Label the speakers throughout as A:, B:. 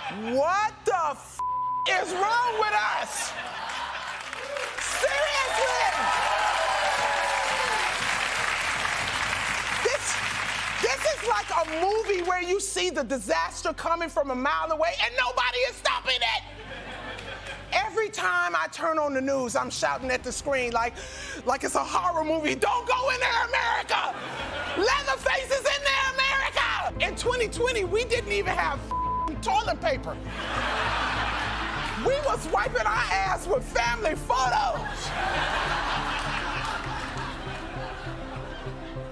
A: What the is wrong with us? Seriously? This is like a movie where you see the disaster coming from a mile away and nobody is stopping it. Every time I turn on the news, I'm shouting at the screen like it's a horror movie. Don't go in there, America! Leatherface is in there, America! In 2020, we didn't even have toilet paper. We was wiping our ass with family photos.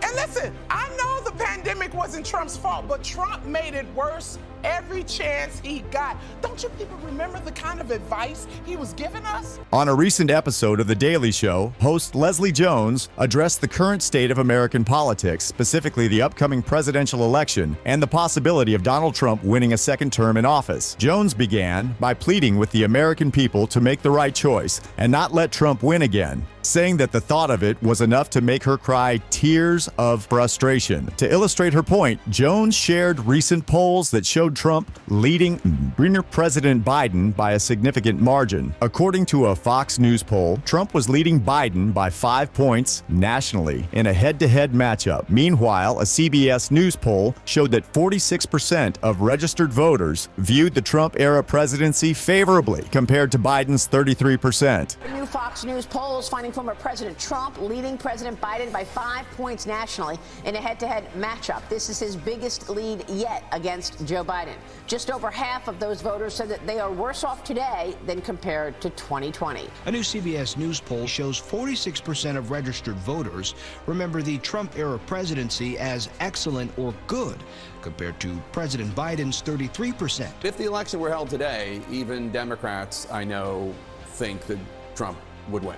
A: And listen, I know the pandemic wasn't Trump's fault, but Trump made it worse every chance he got. Don't you people remember the kind of advice he was giving us?
B: On a recent episode of The Daily Show, host Leslie Jones addressed the current state of American politics, specifically the upcoming presidential election and the possibility of Donald Trump winning a second term in office. Jones began by pleading with the American people to make the right choice and not let Trump win again, saying that the thought of it was enough to make her cry tears of frustration. To illustrate her point, Jones shared recent polls that showed Trump leading President Biden by a significant margin. According to a Fox News poll, Trump was leading Biden by 5 points nationally in a head-to-head matchup. Meanwhile, a CBS News poll showed that 46% of registered voters viewed the Trump-era presidency favorably, compared to Biden's 33%.
C: New Fox News polls finding former President Trump leading President Biden by 5 points nationally in a head-to-head matchup. This is his biggest lead yet against Joe Biden. Just over half of those voters said that they are worse off today than compared to 2020.
D: A new CBS News poll shows 46% of registered voters remember the Trump-era presidency as excellent or good, compared to President Biden's 33%.
E: If the election were held today, even Democrats, I know, think that Trump would win.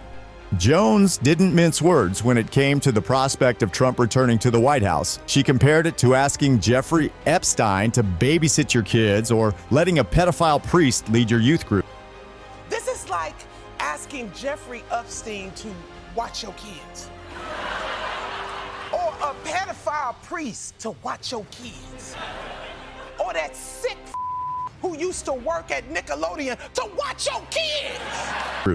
B: Jones didn't mince words when it came to the prospect of Trump returning to the White House. She compared it to asking Jeffrey Epstein to babysit your kids or letting a pedophile priest lead your youth group.
A: This is like asking Jeffrey Epstein to watch your kids. Or a pedophile priest to watch your kids. Or that sick who used to work at Nickelodeon to watch your kids.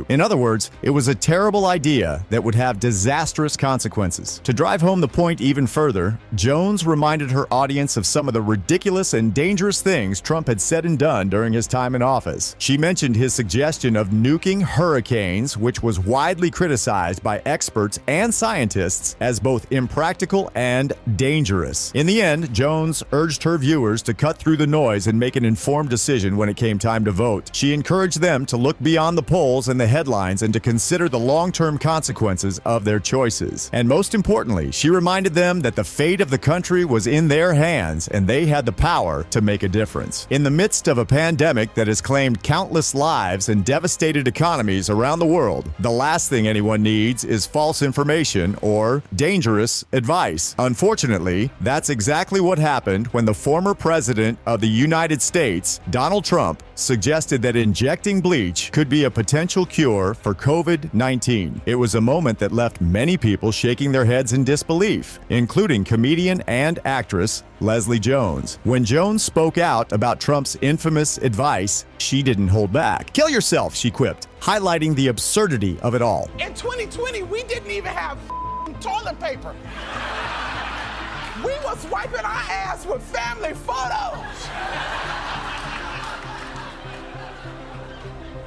B: In other words, it was a terrible idea that would have disastrous consequences. To drive home the point even further, Jones reminded her audience of some of the ridiculous and dangerous things Trump had said and done during his time in office. She mentioned his suggestion of nuking hurricanes, which was widely criticized by experts and scientists as both impractical and dangerous. In the end, Jones urged her viewers to cut through the noise and make an informed decision when it came time to vote. She encouraged them to look beyond the polls and the headlines and to consider the long-term consequences of their choices. And most importantly, she reminded them that the fate of the country was in their hands and they had the power to make a difference. In the midst of a pandemic that has claimed countless lives and devastated economies around the world, the last thing anyone needs is false information or dangerous advice. Unfortunately, that's exactly what happened when the former president of the United States, Donald Trump, suggested that injecting bleach could be a potential cure for COVID-19. It was a moment that left many people shaking their heads in disbelief, including comedian and actress Leslie Jones. When Jones spoke out about Trump's infamous advice, she didn't hold back. "Kill yourself," she quipped, highlighting the absurdity of it all.
A: In 2020, we didn't even have toilet paper. We was wiping our ass with family photos.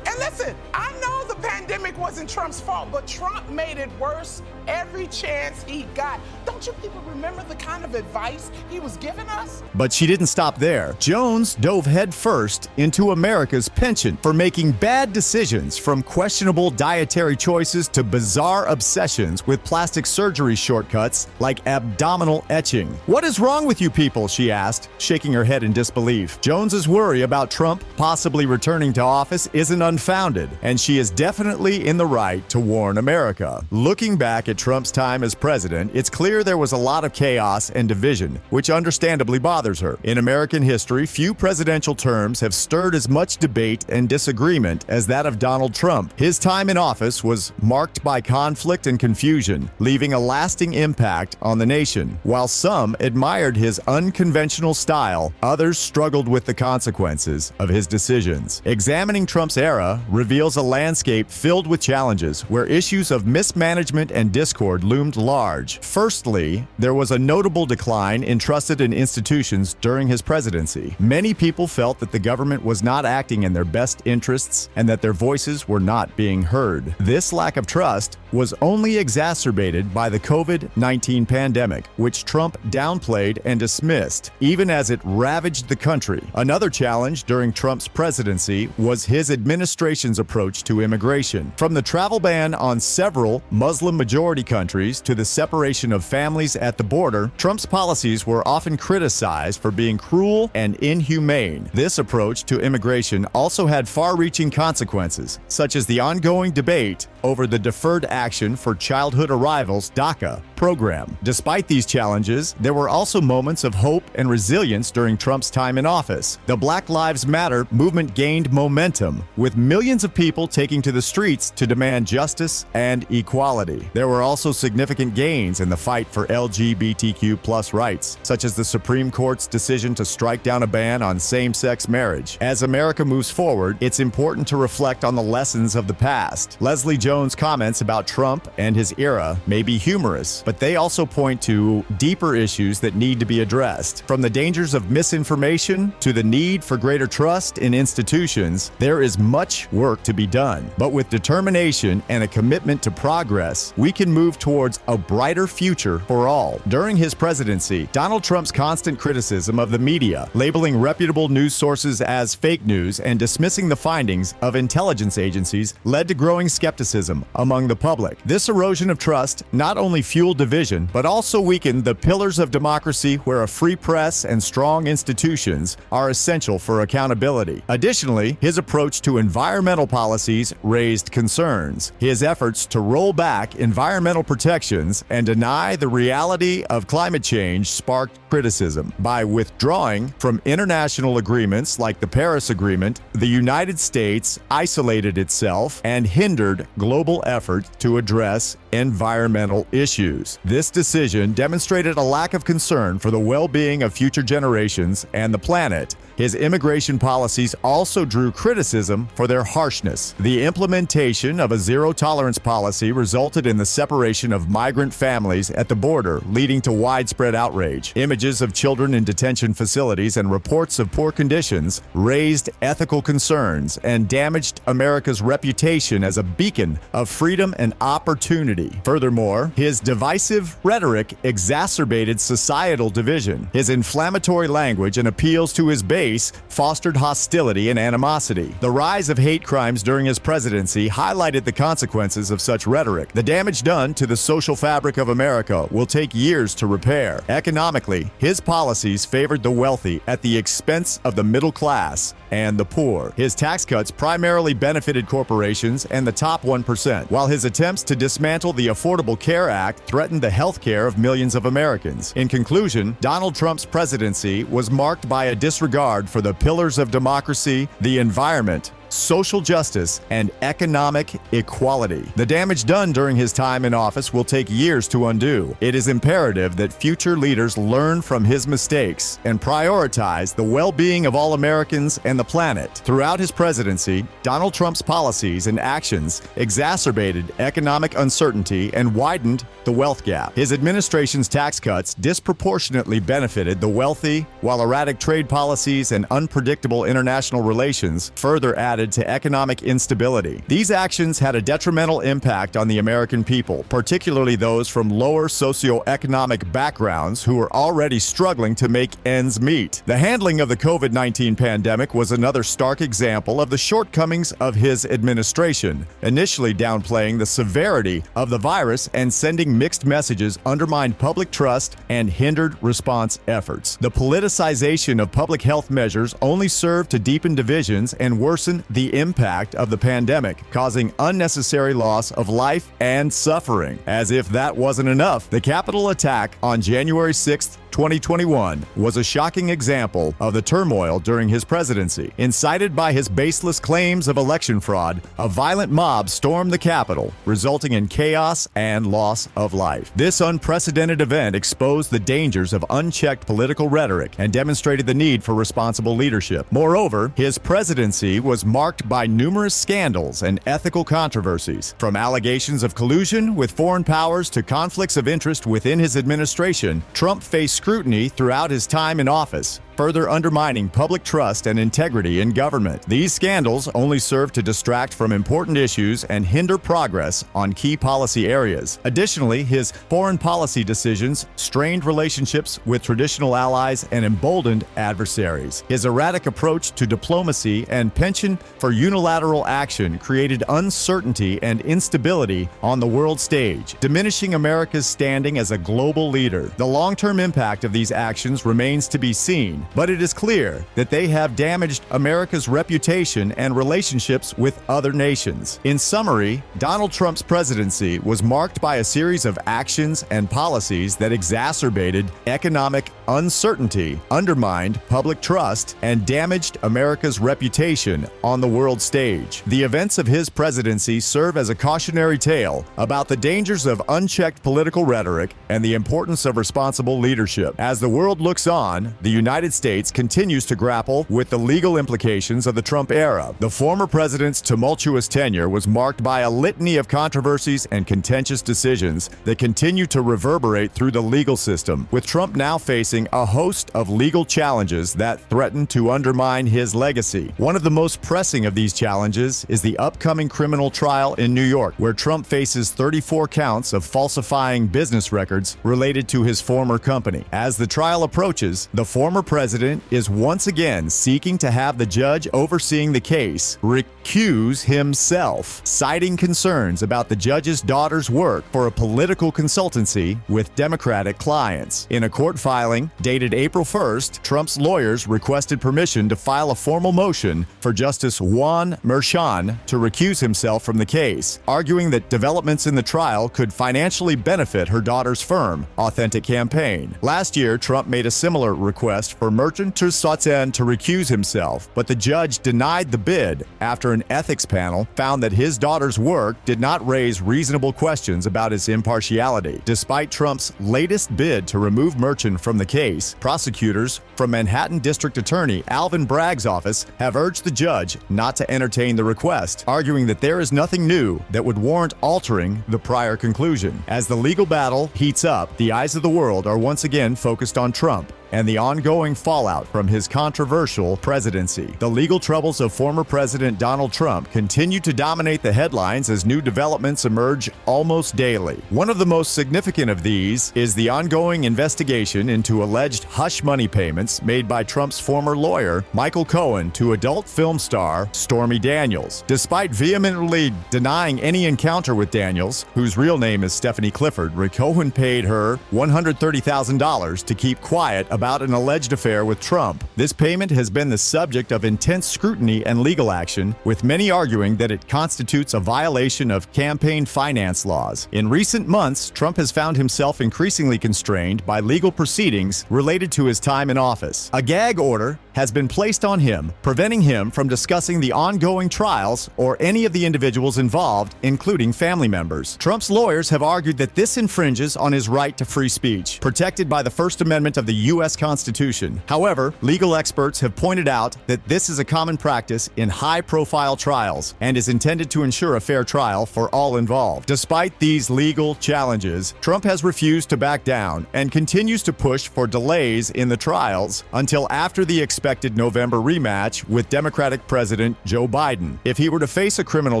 A: And listen, I know the pandemic wasn't Trump's fault, but Trump made it worse every chance he got. Don't you people remember the kind of advice he was giving us?
B: But she didn't stop there. Jones dove headfirst into America's penchant for making bad decisions, from questionable dietary choices to bizarre obsessions with plastic surgery shortcuts like abdominal etching. "What is wrong with you people?" she asked, shaking her head in disbelief. Jones's worry about Trump possibly returning to office isn't unfounded, and she is definitely in the right to warn America. Looking back at at Trump's time as president, it's clear there was a lot of chaos and division, which understandably bothers her. In American history, few presidential terms have stirred as much debate and disagreement as that of Donald Trump. His time in office was marked by conflict and confusion, leaving a lasting impact on the nation. While some admired his unconventional style, others struggled with the consequences of his decisions. Examining Trump's era reveals a landscape filled with challenges where issues of mismanagement and discord loomed large. Firstly, there was a notable decline in trust in institutions during his presidency. Many people felt that the government was not acting in their best interests and that their voices were not being heard. This lack of trust was only exacerbated by the COVID-19 pandemic, which Trump downplayed and dismissed, even as it ravaged the country. Another challenge during Trump's presidency was his administration's approach to immigration. From the travel ban on several Muslim-majority countries to the separation of families at the border, Trump's policies were often criticized for being cruel and inhumane. This approach to immigration also had far-reaching consequences, such as the ongoing debate over the Deferred Action for Childhood Arrivals (DACA) program. Despite these challenges, there were also moments of hope and resilience during Trump's time in office. The Black Lives Matter movement gained momentum, with millions of people taking to the streets to demand justice and equality. There were also significant gains in the fight for LGBTQ+ rights, such as the Supreme Court's decision to strike down a ban on same-sex marriage. As America moves forward, it's important to reflect on the lessons of the past. Leslie Jones' comments about Trump and his era may be humorous, but they also point to deeper issues that need to be addressed. From the dangers of misinformation to the need for greater trust in institutions, there is much work to be done. But with determination and a commitment to progress, we can move towards a brighter future for all. During his presidency, Donald Trump's constant criticism of the media, labeling reputable news sources as fake news and dismissing the findings of intelligence agencies, led to growing skepticism among the public. This erosion of trust not only fueled division, but also weakened the pillars of democracy where a free press and strong institutions are essential for accountability. Additionally, his approach to environmental policies raised concerns. His efforts to roll back environmental protections and deny the reality of climate change sparked criticism. By withdrawing from international agreements like the Paris Agreement, the United States isolated itself and hindered global efforts to address environmental issues. This decision demonstrated a lack of concern for the well-being of future generations and the planet. His immigration policies also drew criticism for their harshness. The implementation of a zero-tolerance policy resulted in the separation of migrant families at the border, leading to widespread outrage. Images of children in detention facilities and reports of poor conditions raised ethical concerns and damaged America's reputation as a beacon of freedom and opportunity. Furthermore, his divisive rhetoric exacerbated societal division. His inflammatory language and appeals to his base fostered hostility and animosity. The rise of hate crimes during his presidency highlighted the consequences of such rhetoric. The damage done to the social fabric of America will take years to repair. Economically, his policies favored the wealthy at the expense of the middle class and the poor. His tax cuts primarily benefited corporations and the top 1%, while his attempts to dismantle the Affordable Care Act threatened the health care of millions of Americans. In conclusion, Donald Trump's presidency was marked by a disregard for the pillars of democracy, the environment, social justice, and economic equality. The damage done during his time in office will take years to undo. It is imperative that future leaders learn from his mistakes and prioritize the well-being of all Americans and the planet. Throughout his presidency, Donald Trump's policies and actions exacerbated economic uncertainty and widened the wealth gap. His administration's tax cuts disproportionately benefited the wealthy, while erratic trade policies and unpredictable international relations further added to economic instability. These actions had a detrimental impact on the American people, particularly those from lower socioeconomic backgrounds who were already struggling to make ends meet. The handling of the COVID-19 pandemic was another stark example of the shortcomings of his administration. Initially downplaying the severity of the virus and sending mixed messages undermined public trust and hindered response efforts. The politicization of public health measures only served to deepen divisions and worsen the impact of the pandemic, causing unnecessary loss of life and suffering. As if that wasn't enough, the Capitol attack on January 6th, 2021 was a shocking example of the turmoil during his presidency. Incited by his baseless claims of election fraud, a violent mob stormed the Capitol, resulting in chaos and loss of life. This unprecedented event exposed the dangers of unchecked political rhetoric and demonstrated the need for responsible leadership. Moreover, his presidency was marked by numerous scandals and ethical controversies, from allegations of collusion with foreign powers to conflicts of interest within his administration. Trump faced scrutiny throughout his time in office, further undermining public trust and integrity in government. These scandals only serve to distract from important issues and hinder progress on key policy areas. Additionally, his foreign policy decisions strained relationships with traditional allies and emboldened adversaries. His erratic approach to diplomacy and penchant for unilateral action created uncertainty and instability on the world stage, diminishing America's standing as a global leader. The long-term impact of these actions remains to be seen, but it is clear that they have damaged America's reputation and relationships with other nations. In summary, Donald Trump's presidency was marked by a series of actions and policies that exacerbated economic uncertainty, undermined public trust, and damaged America's reputation on the world stage. The events of his presidency serve as a cautionary tale about the dangers of unchecked political rhetoric and the importance of responsible leadership. As the world looks on, the United States continues to grapple with the legal implications of the Trump era. The former president's tumultuous tenure was marked by a litany of controversies and contentious decisions that continue to reverberate through the legal system, with Trump now facing a host of legal challenges that threaten to undermine his legacy. One of the most pressing of these challenges is the upcoming criminal trial in New York, where Trump faces 34 counts of falsifying business records related to his former company. As the trial approaches, the former president is once again seeking to have the judge overseeing the case recuse himself, citing concerns about the judge's daughter's work for a political consultancy with Democratic clients. In a court filing dated April 1st, Trump's lawyers requested permission to file a formal motion for Justice Juan Merchan to recuse himself from the case, arguing that developments in the trial could financially benefit her daughter's firm, Authentic Campaign. Last year, Trump made a similar request for Merchan to recuse himself, but the judge denied the bid after an ethics panel found that his daughter's work did not raise reasonable questions about his impartiality. Despite Trump's latest bid to remove Merchan from the case, prosecutors from Manhattan District Attorney Alvin Bragg's office have urged the judge not to entertain the request, arguing that there is nothing new that would warrant altering the prior conclusion. As the legal battle heats up, the eyes of the world are once again focused on Trump and the ongoing fallout from his controversial presidency. The legal troubles of former President Donald Trump continue to dominate the headlines as new developments emerge almost daily. One of the most significant of these is the ongoing investigation into alleged hush money payments made by Trump's former lawyer, Michael Cohen, to adult film star Stormy Daniels. Despite vehemently denying any encounter with Daniels, whose real name is Stephanie Clifford, Cohen paid her $130,000 to keep quiet about an alleged affair with Trump. This payment has been the subject of intense scrutiny and legal action, with many arguing that it constitutes a violation of campaign finance laws. In recent months, Trump has found himself increasingly constrained by legal proceedings related to his time in office. A gag order has been placed on him, preventing him from discussing the ongoing trials or any of the individuals involved, including family members. Trump's lawyers have argued that this infringes on his right to free speech, protected by the First Amendment of the U.S. Constitution. However, legal experts have pointed out that this is a common practice in high-profile trials and is intended to ensure a fair trial for all involved. Despite these legal challenges, Trump has refused to back down and continues to push for delays in the trials until after the expected November rematch with Democratic President Joe Biden. If he were to face a criminal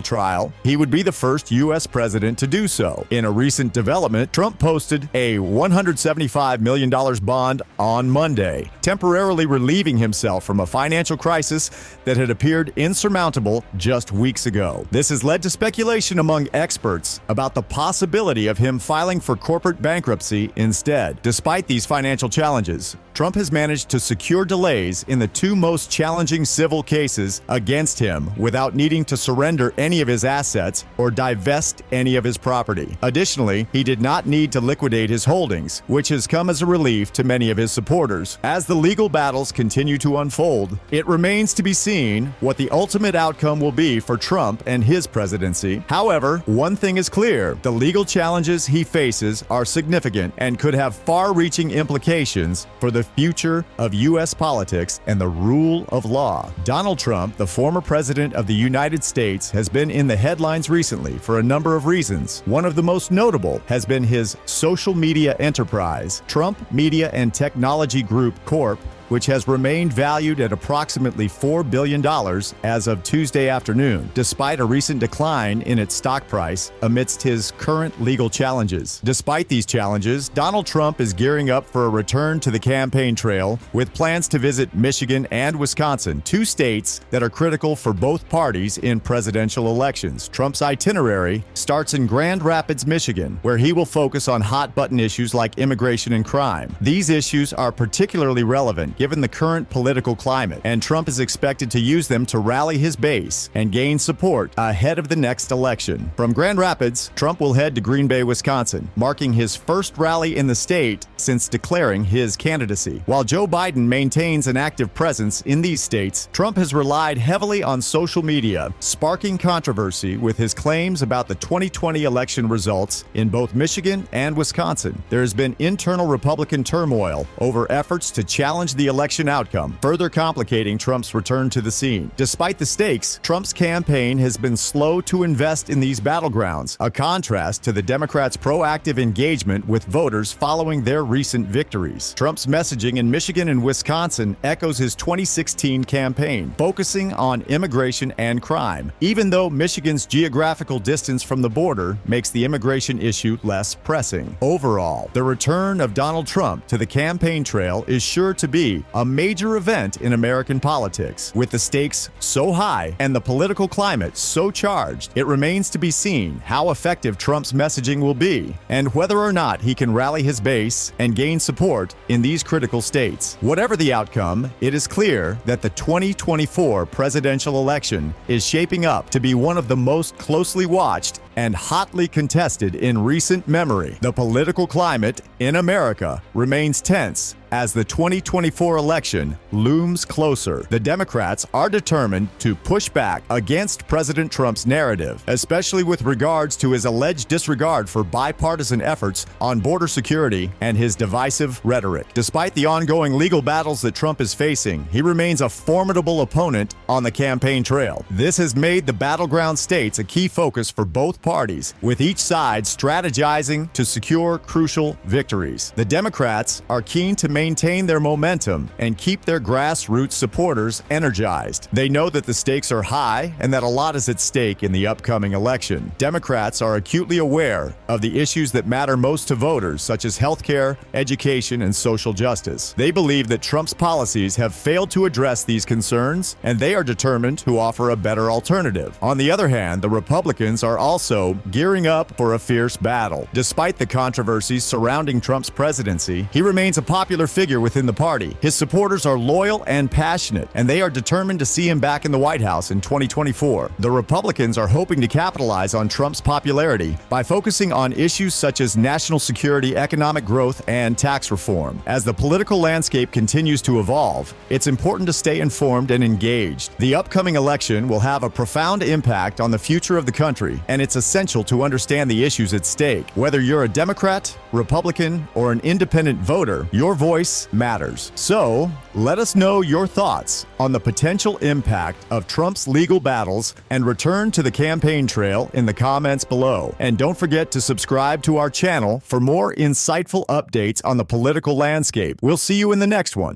B: trial, he would be the first U.S. president to do so. In a recent development, Trump posted a $175 million bond on Monday, temporarily relieving himself from a financial crisis that had appeared insurmountable just weeks ago. This has led to speculation among experts about the possibility of him filing for corporate bankruptcy instead. Despite these financial challenges, Trump has managed to secure delays in in the two most challenging civil cases against him without needing to surrender any of his assets or divest any of his property. Additionally, he did not need to liquidate his holdings, which has come as a relief to many of his supporters. As the legal battles continue to unfold, it remains to be seen what the ultimate outcome will be for Trump and his presidency. However, one thing is clear: the legal challenges he faces are significant and could have far-reaching implications for the future of U.S. politics and the rule of law. Donald Trump, the former president of the United States, has been in the headlines recently for a number of reasons. One of the most notable has been his social media enterprise, Trump Media and Technology Group Corp., which has remained valued at approximately $4 billion as of Tuesday afternoon, despite a recent decline in its stock price amidst his current legal challenges. Despite these challenges, Donald Trump is gearing up for a return to the campaign trail with plans to visit Michigan and Wisconsin, two states that are critical for both parties in presidential elections. Trump's itinerary starts in Grand Rapids, Michigan, where he will focus on hot-button issues like immigration and crime. These issues are particularly relevant given the current political climate, and Trump is expected to use them to rally his base and gain support ahead of the next election. From Grand Rapids, Trump will head to Green Bay, Wisconsin, marking his first rally in the state since declaring his candidacy. While Joe Biden maintains an active presence in these states, Trump has relied heavily on social media, sparking controversy with his claims about the 2020 election results in both Michigan and Wisconsin. There has been internal Republican turmoil over efforts to challenge the election outcome, further complicating Trump's return to the scene. Despite the stakes, Trump's campaign has been slow to invest in these battlegrounds, a contrast to the Democrats' proactive engagement with voters following their recent victories. Trump's messaging in Michigan and Wisconsin echoes his 2016 campaign, focusing on immigration and crime, even though Michigan's geographical distance from the border makes the immigration issue less pressing. Overall, the return of Donald Trump to the campaign trail is sure to be a major event in American politics. With the stakes so high and the political climate so charged, it remains to be seen how effective Trump's messaging will be and whether or not he can rally his base and gain support in these critical states. Whatever the outcome, it is clear that the 2024 presidential election is shaping up to be one of the most closely watched and hotly contested in recent memory. The political climate in America remains tense as the 2024 election looms closer. The Democrats are determined to push back against President Trump's narrative, especially with regards to his alleged disregard for bipartisan efforts on border security and his divisive rhetoric. Despite the ongoing legal battles that Trump is facing, he remains a formidable opponent on the campaign trail. This has made the battleground states a key focus for both parties, with each side strategizing to secure crucial victories. The Democrats are keen to maintain their momentum and keep their grassroots supporters energized. They know that the stakes are high and that a lot is at stake in the upcoming election. Democrats are acutely aware of the issues that matter most to voters, such as healthcare, education, and social justice. They believe that Trump's policies have failed to address these concerns, and they are determined to offer a better alternative. On the other hand, the Republicans are also gearing up for a fierce battle. Despite the controversies surrounding Trump's presidency, he remains a popular figure within the party. His supporters are loyal and passionate, and they are determined to see him back in the White House in 2024. The Republicans are hoping to capitalize on Trump's popularity by focusing on issues such as national security, economic growth, and tax reform. As the political landscape continues to evolve, it's important to stay informed and engaged. The upcoming election will have a profound impact on the future of the country, and it's essential to understand the issues at stake. Whether you're a Democrat, Republican, or an independent voter, your voice matters. So, let us know your thoughts on the potential impact of Trump's legal battles and return to the campaign trail in the comments below. And don't forget to subscribe to our channel for more insightful updates on the political landscape. We'll see you in the next one.